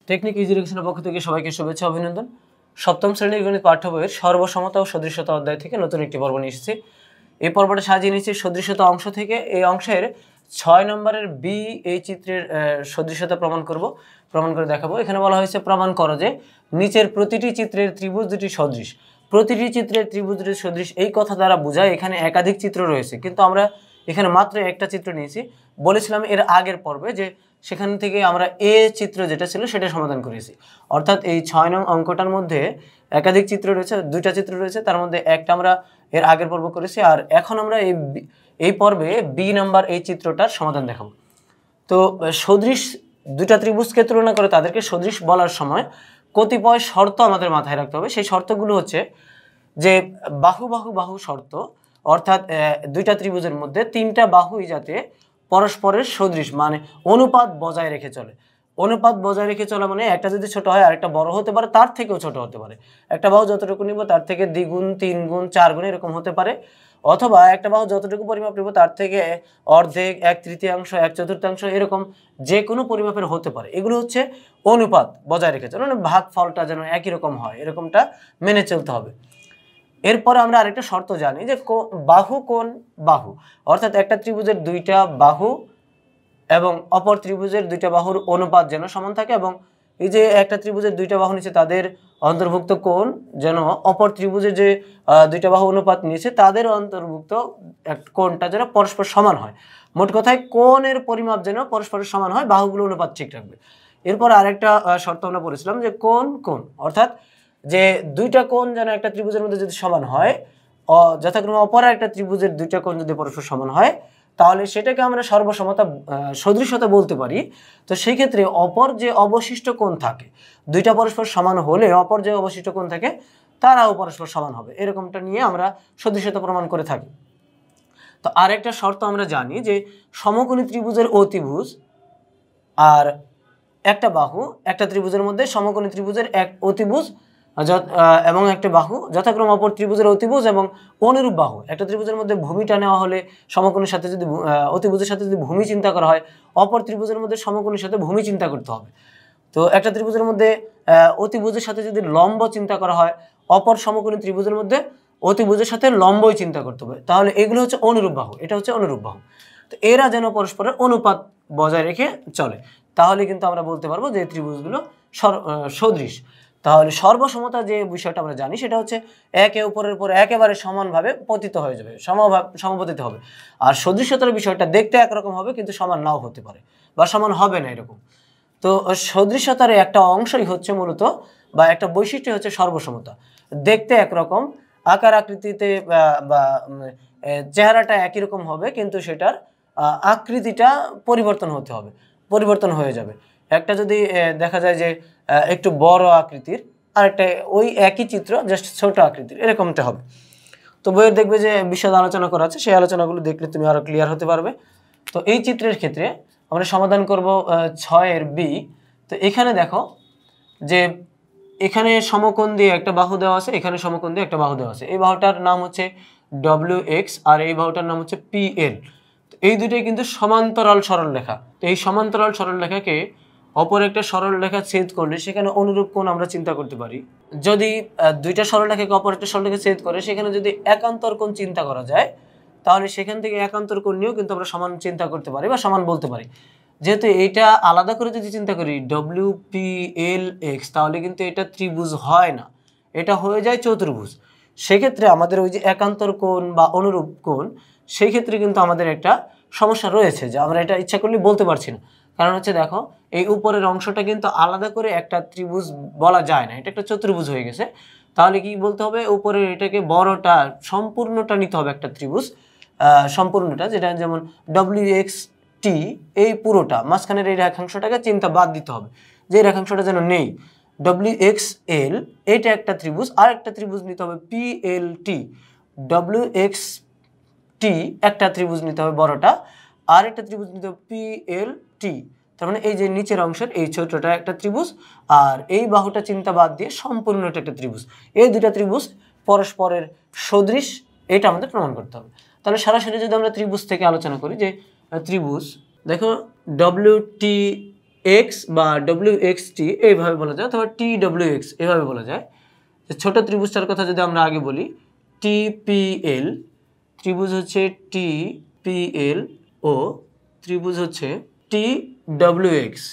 Technique easy এডুকেশনের পক্ষ থেকে সবাইকে শুভেচ্ছা অভিনন্দন। সপ্তম শ্রেণীর গণিত পাঠ্য বইয়ের সর্বসমতা ও সদৃশতা অধ্যায় থেকে নতুন একটি পর্ব নিয়ে এসেছি। এই পর্বটা সাজিয়ে নিয়েছি সদৃশতা অংশ থেকে। এই অংশের 6 নম্বরের বি এই চিত্রের সদৃশতা প্রমাণ করে দেখাবো। এখানে বলা হয়েছে প্রমাণ করো যে নিচের প্রতিটি চিত্রের ত্রিভুজ দুটি সদৃশ। প্রতিটি চিত্রের ত্রিভুজ দুটি সদৃশ এই কথা দ্বারা বোঝায় এখানে একাধিক চিত্র রয়েছে, কিন্তু আমরা এখানে মাত্র একটা চিত্র নিয়েছি। বলেছিলাম এর আগের পর্বে যে সেখান থেকে আমরা এ চিত্র যেটা ছিল সেটা সমাধান করেছি, অর্থাৎ এই 6 নং অঙ্কটার মধ্যে একাধিক চিত্র রয়েছে, দুইটা চিত্র রয়েছে, তার মধ্যে একটা আমরা এর আগের পর্ব করেছি। আর এখন আমরা এই পর্বে বি নাম্বার এই চিত্রটার সমাধান দেখাবো। তো সদৃশ দুইটা ত্রিভুজকে তুলনা করে তাদেরকে সদৃশ বলার সময় কতিপয় শর্ত আমাদের মাথায় রাখতে হবে। সেই শর্তগুলো হচ্ছে যে বাহু বাহু বাহু শর্ত, অর্থাৎ দুইটা ত্রিভুজের মধ্যে তিনটা বাহুই যাতে পরস্পরের সদৃশ মানে অনুপাত বজায় রেখে চলে। অনুপাত বজায় রেখে চলা মানে একটা যদি ছোট হয় আরেকটা বড় হতে পারে, তার থেকেও ছোট হতে পারে। একটা বাহু যতটুকু নিব তার থেকে দ্বিগুণ, 3 গুণ, 4 গুণ এরকম হতে পারে, অথবা একটা বাহু যতটুকু পরিমাপ নেব তার থেকে অর্ধেক, 1/3, 1/4 এরকম যে কোনো পরিমাপের হতে পারে। এগুলো হচ্ছে অনুপাত বজায় রেখে চলে, মানে ভাগফলটা যেন একই রকম হয় এরকমটা মেনে চলতে হবে। এরপর আমরা আরেকটা শর্ত জানি যে বাহু কোণ বাহু, অর্থাৎ একটা ত্রিভুজের দুইটা বাহু এবং অপর ত্রিভুজের দুইটা বাহুর অনুপাত যেন সমান থাকে, এবং এই যে একটা ত্রিভুজের দুইটা বাহু নিচে তাদের অন্তর্ভুক্ত কোণ যেন অপর ত্রিভুজের যে দুইটা বাহু অনুপাত নিয়েছে তাদের অন্তর্ভুক্ত কোণটা যেন পরস্পর সমান হয়। মোট কথায় কোণের পরিমাপ যেন পরস্পরের সমান হয়, বাহুগুলো অনুপাত ঠিক রাখবে। এরপর আরেকটা শর্ত আমরা বলেছিলাম যে কোণ অর্থাৎ যে দুইটা কোণ যেন একটা ত্রিভুজের মধ্যে যদি সমান হয়, যথাক্রমে অপর একটা ত্রিভুজের দুইটা কোণ যদি পরস্পর সমান হয় তাহলে সেটাকে আমরা সর্বসমতা সদৃশতা বলতে পারি। তো সেই ক্ষেত্রে অপর যে অবশিষ্ট কোণ থাকে, দুইটা পরস্পর সমান হলে অপর যে অবশিষ্ট কোণ থাকে তারাও পরস্পর সমান হবে, এরকমটা নিয়ে আমরা সদৃশতা প্রমাণ করে থাকি। তো আরেকটা শর্ত আমরা জানি যে সমকোণী ত্রিভুজের অতিভুজ আর একটা বাহু, একটা ত্রিভুজের মধ্যে সমকোণী ত্রিভুজের এক অতিভুজ এবং একটা বাহু যথাক্রমে অপর ত্রিভুজের অতিভুজ এবং অনুরূপ বাহু। একটা ত্রিভুজের মধ্যে ভূমিটা নেওয়া হলে সমকোণের সাথে যদি অতিভুজের সাথে যদি ভূমি চিন্তা করা হয়, অপর ত্রিভুজের মধ্যে সমকোণের সাথে ভূমি চিন্তা করতে হবে। তো একটা ত্রিভুজের মধ্যে অতিভুজের সাথে যদি লম্ব চিন্তা করা হয়, অপর সমকোণী ত্রিভুজের মধ্যে অতিভুজের সাথে লম্বই চিন্তা করতে হবে, তাহলে এগুলো হচ্ছে অনুরূপ বাহু, এটা হচ্ছে অনুরূপ বাহু। তো এরা যেন পরস্পরের অনুপাত বজায় রেখে চলে, তাহলে কিন্তু আমরা বলতে পারবো যে ত্রিভুজগুলো সদৃশ। তাহলে সর্বসমতা যে বিষয়টা আমরা জানি সেটা হচ্ছে একে অপরের উপর একেবারে সমানভাবে পতিত হয়ে যাবে, সমাপতিত হবে। আর সদৃশতার বিষয়টা দেখতে একরকম হবে কিন্তু সমান নাও হতে পারে বা সমান হবে না এরকম। তো সদৃশতার একটা অংশই হচ্ছে মূলত বা একটা বৈশিষ্ট্য হচ্ছে সর্বসমতা। দেখতে একরকম, আকার আকৃতিতে বা চেহারাটা একই রকম হবে, কিন্তু সেটার আকৃতিটা পরিবর্তন হয়ে যাবে। একটা যদি দেখা যায় যে একটু বড় আকৃতির, আর একটা ওই একই চিত্র জাস্ট ছোট আকৃতির, এরকমটা হবে। তো বইয়ের দেখবে যে বিশদ আলোচনা করা আছে, সেই আলোচনাগুলো দেখলে তুমি আরো ক্লিয়ার হতে পারবে। তো এই চিত্রের ক্ষেত্রে আমরা সমাধান করব 6 এর বি। তো এখানে দেখো যে এখানে সমকোণ দিয়ে একটা বাহু দেওয়া আছে, এখানে সমকোণ দিয়ে একটা বাহু দেওয়া আছে। এই বাহুটার নাম হচ্ছে WX আর এই বাহুটার নাম হচ্ছে PL। তো এই দুটোই কিন্তু সমান্তরাল সরলরেখা। তো এই সমান্তরাল সরলরেখাকে অপর একটা সরলরেখা ছেদ করলে সেখানে অনুরূপ কোণ আমরা চিন্তা করতে পারি। যদি দুইটা সরলরেখাকে অপর একটা সরলরেখা ছেদ করে সেখানে যদি একান্তর কোণ চিন্তা করা যায়, তাহলে সেখান থেকে একান্তর কোণ নিয়েও কিন্তু আমরা সমান চিন্তা করতে পারি বা সমান বলতে পারি। যেহেতু এটা আলাদা করে যদি চিন্তা করি WPLX, তাহলে কিন্তু এটা ত্রিভুজ হয় না, এটা হয়ে যায় চতুর্ভুজ। সেক্ষেত্রে আমাদের ওই যে একান্তর কোণ বা অনুরূপ কোণ, সেই ক্ষেত্রে কিন্তু আমাদের একটা সমস্যা রয়েছে যে আমরা এটা ইচ্ছা করলে বলতে পারছি না। কারণ হচ্ছে দেখো এই উপরের অংশটা কিন্তু আলাদা করে একটা ত্রিভুজ বলা যায় না, এটা একটা চতুর্ভুজ হয়ে গেছে। তাহলে কি বলতে হবে, উপরের এটাকে বড়টা সম্পূর্ণটা নিতে হবে একটা ত্রিভুজ, সম্পূর্ণটা, যেটা যেমন WXT এই পুরোটা, মাঝখানের এই রেখাংশটাকে চিন্তা বাদ দিতে হবে, যে রেখাংশটা যেন নেই। WXL এটা একটা ত্রিভুজ, আর একটা ত্রিভুজ নিতে হবে PLT। WXT একটা ত্রিভুজ নিতে হবে বড়টা, আর একটা ত্রিভুজ নিতে হবে PLT। তার মানে এই যে নিচের অংশের এই ছোটটা একটা ত্রিভুজ, আর এই বাহুটা চিন্তা বাদ দিয়ে সম্পূর্ণটা একটা ত্রিভুজ। এই দুটা ত্রিভুজ পরস্পরের সদৃশ, এটা আমাদের প্রমাণ করতে হবে। তাহলে সরাসরি যদি আমরা ত্রিভুজ থেকে আলোচনা করি যে ত্রিভুজ দেখো এক্স বা ডব্লিউ এক্স টি এইভাবে বলা যায়, অথবা টি ডব্লিউ এক্স এভাবে বলা যায়। যে ছোট ত্রিভুজটার কথা যদি আমরা আগে বলি, টিপিএল ত্রিভুজ হচ্ছে টিপিএল ও ত্রিভুজ হচ্ছে টি ডব্লিউ এক্স,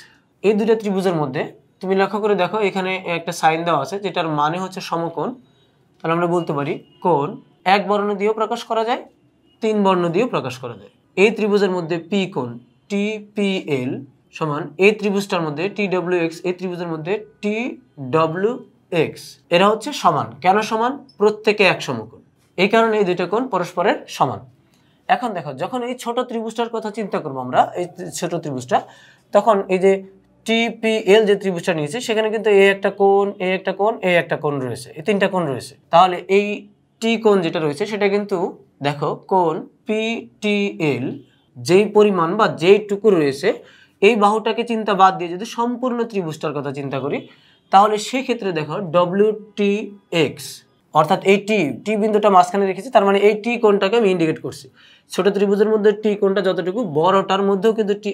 এই দুটো ত্রিভুজের মধ্যে তুমি লক্ষ্য করে দেখো এখানে একটা সাইন দেওয়া আছে যেটার মানে হচ্ছে সমকোণ। তাহলে আমরা বলতে পারি কোণ এক বর্ণ দিয়েও প্রকাশ করা যায়, তিন বর্ণ দিয়েও প্রকাশ করা যায়। এই ত্রিভুজের মধ্যে পি কোণ টিপিএল সমান এই ত্রিভুজটার মধ্যে টি ডব্লিউ এক্স, এই ত্রিভুজের মধ্যে টি ডব্লিউ এক্স, এরা হচ্ছে সমান। কেন সমান? প্রত্যেকে এক সমকোণ, এই কারণে এই দুইটা কোণ পরস্পরের সমান। এখন দেখো যখন এই ছোট ত্রিভুজটার কথা চিন্তা করবো আমরা, এই ছোট ত্রিভুজটা, তখন এই যে টিপিএল যে ত্রিভুজটা নিয়েছে সেখানে কিন্তু এই একটা কোণ, এই একটা কোণ, এই একটা কোণ রয়েছে, এই তিনটা কোণ রয়েছে। তাহলে এই টি কোণ যেটা রয়েছে সেটা কিন্তু দেখো কোণ পিটিএল যেই পরিমাণ বা যেইটুকু রয়েছে, এই বাহুটাকে চিন্তা বাদ দিয়ে যদি সম্পূর্ণ ত্রিভুজটার কথা চিন্তা করি, তাহলে সেক্ষেত্রে দেখো ডব্লিউ টি এক্স, অর্থাৎ এই টি বিন্দুটা মাঝখানে রেখেছি, তার মানে এই টি কোণটাকে আমি ইন্ডিকেট করছি। ছোট ত্রিভুজের মধ্যে টি কোণটা যতটুকু, বড়টার মধ্যেও কিন্তু টি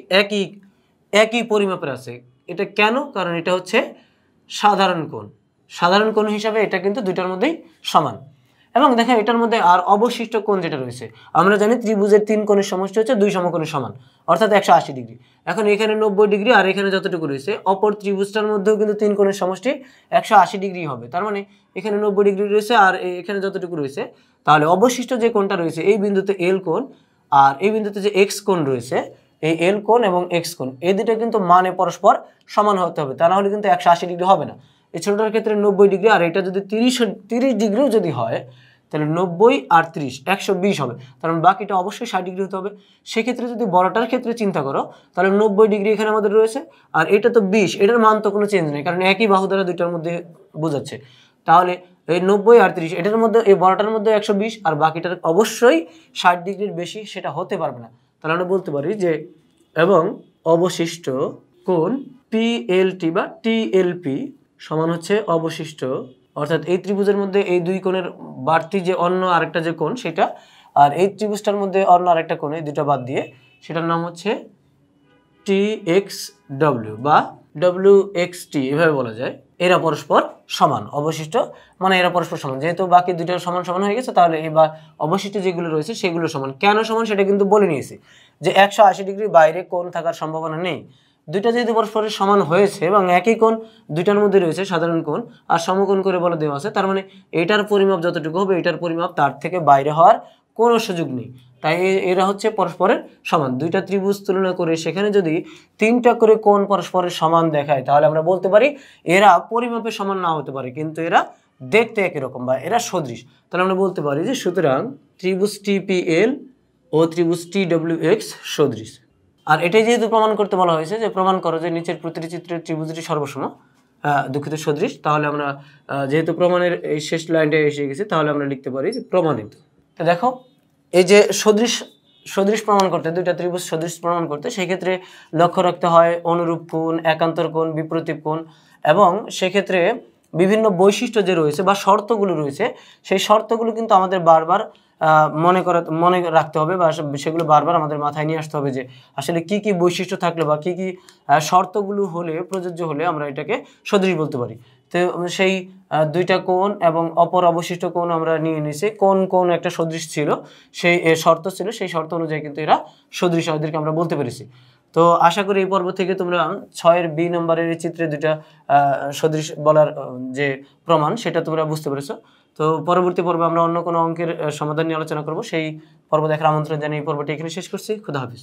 একই পরিমাপের আছে। এটা কেন? কারণ এটা হচ্ছে সাধারণ কোণ, সাধারণ কোণ হিসাবে এটা কিন্তু দুইটার মধ্যেই সমান। এবং দেখো এটার মধ্যে আর অবশিষ্ট কোণ যেটা রয়েছে, আমরা জানি ত্রিভুজের তিন কোণের সমষ্টি হচ্ছে দুই সমকোণের সমান, অর্থাৎ 180 ডিগ্রি। এখন এখানে 90 ডিগ্রি আর এখানে যতটুকু রয়েছে, অপর ত্রিভুজটার মধ্যেও কিন্তু তিন কোণের সমষ্টি 180 ডিগ্রি হবে। তার মানে এখানে 90 ডিগ্রি রয়েছে আর এখানে যতটুকু রয়েছে, তাহলে অবশিষ্ট যে কোণটা রয়েছে এই বিন্দুতে এল কোণ আর এই বিন্দুতে যে এক্স কোণ রয়েছে, এই এল কোণ এবং এক্স কোণ এই দুটো কিন্তু মানে পরস্পর সমান হতে হবে, তা না হলে কিন্তু 180 ডিগ্রি হবে না। এই ছোটটার ক্ষেত্রে 90 ডিগ্রি, আর এটা যদি 30 ডিগ্রিও যদি হয়, তাহলে 90 আর 30 120 হবে, কারণ বাকিটা অবশ্যই 60 ডিগ্রি হতে হবে। সেক্ষেত্রে যদি বড়টার ক্ষেত্রে চিন্তা করো, তাহলে 90 ডিগ্রি এখানে আমাদের রয়েছে, আর এটা তো 20, এটার মান তো কোনো চেঞ্জ নেই, কারণ একই বাহু দ্বারা দুইটার মধ্যে বোঝাচ্ছে। তাহলে এই 90 আর 30 এটার মধ্যে, এই বড়টার মধ্যে 120, আর বাকিটার অবশ্যই 60 ডিগ্রির বেশি সেটা হতে পারবে না। তাহলে আমরা বলতে পারি যে এবং অবশিষ্ট কোণ পিএলটি বা টিএলপি সমান হচ্ছে অবশিষ্ট, অর্থাৎ এই ত্রিভুজের মধ্যে এই দুই কোণের বাড়তি যে অন্য আরেকটা যে কোণ সেটা, আর এই ত্রিভুজটার মধ্যে অন্য আরেকটা কোণ, এই দুটো বাদ দিয়ে সেটার নাম হচ্ছে টি এক্স ডব্লিউ বা ডব্লিউ এক্স টি, এভাবে বলা যায়। এরা পরস্পর সমান, অবশিষ্ট মানে এরা পরস্পর সমান। যেহেতু বাকি দুইটা সমান সমান হয়ে গেছে, তাহলে এই বা অবশিষ্ট যেগুলো রয়েছে সেগুলো সমান। কেন সমান সেটা কিন্তু বলে নিয়েছি, যে 180 ডিগ্রির বাইরে কোণ থাকার সম্ভাবনা নেই। দুইটা যেহেতু পরস্পরের সমান হয়েছে এবং একই কোণ দুইটার মধ্যে রয়েছে, সাধারণ কোণ আর সমকোণ করে বলে দেওয়া আছে, তার মানে এটার পরিমাপ যতটুকু হবে এটার পরিমাপ তার থেকে বাইরে হওয়ার কোনো সুযোগ নেই। তাই এরা হচ্ছে পরস্পরের সমান। দুইটা ত্রিভুজ তুলনা করে সেখানে যদি তিনটা করে কোণ পরস্পরের সমান দেখায়, তাহলে আমরা বলতে পারি এরা পরিমাপে সমান না হতে পারে, কিন্তু এরা দেখতে একই রকম বা এরা সদৃশ। তাহলে আমরা বলতে পারি যে সুতরাং ত্রিভুজ টিপিএল ও ত্রিভুজ টিডব্লিউএক্স সদৃশ। আর এটাই যেহেতু প্রমাণ করতে বলা হয়েছে যে প্রমাণ করো যে নিচের প্রতিটি চিত্রের ত্রিভুজটি সর্বসম, দুঃখিত সদৃশ, তাহলে আমরা যেহেতু প্রমাণের এই শেষ লাইনটা এসে গেছে, তাহলে আমরা লিখতে পারি যে প্রমাণিত। তো দেখো এই যে সদৃশ প্রমাণ করতে, দুইটা ত্রিভুজ সদৃশ প্রমাণ করতে, সেক্ষেত্রে লক্ষ্য রাখতে হয় অনুরূপ কোণ, একান্তর কোণ, বিপরীত কোণ, এবং সেক্ষেত্রে বিভিন্ন বৈশিষ্ট্য যে রয়েছে বা শর্তগুলো রয়েছে, সেই শর্তগুলো কিন্তু আমাদের বারবার মনে রাখতে হবে, বা সেগুলো বারবার আমাদের মাথায় নিয়ে আসতে হবে যে আসলে কি কি বৈশিষ্ট্য থাকলে বা কি কি শর্তগুলো হলে, প্রযোজ্য হলে আমরা এটাকে সদৃশ বলতে পারি। তো সেই দুইটা কোণ এবং অপর অবশিষ্ট কোণ আমরা নিয়ে নিয়েছি, কোন একটা সদৃশ ছিল, সেই শর্ত ছিল, সেই শর্ত অনুযায়ী কিন্তু এরা সদৃশ, এদেরকে আমরা বলতে পেরেছি। তো আশা করি এই পর্ব থেকে তোমরা 6-এর বি নম্বরের এই চিত্রে দুইটা সদৃশ বলার যে প্রমাণ সেটা তোমরা বুঝতে পেরেছো। তো পরবর্তী পর্বে আমরা অন্য কোনো অঙ্কের সমাধান নিয়ে আলোচনা করব। সেই পর্ব দেখার আমন্ত্রণ জানিয়ে এই পর্বটি এখানে শেষ করছি। খুদা হাফিজ।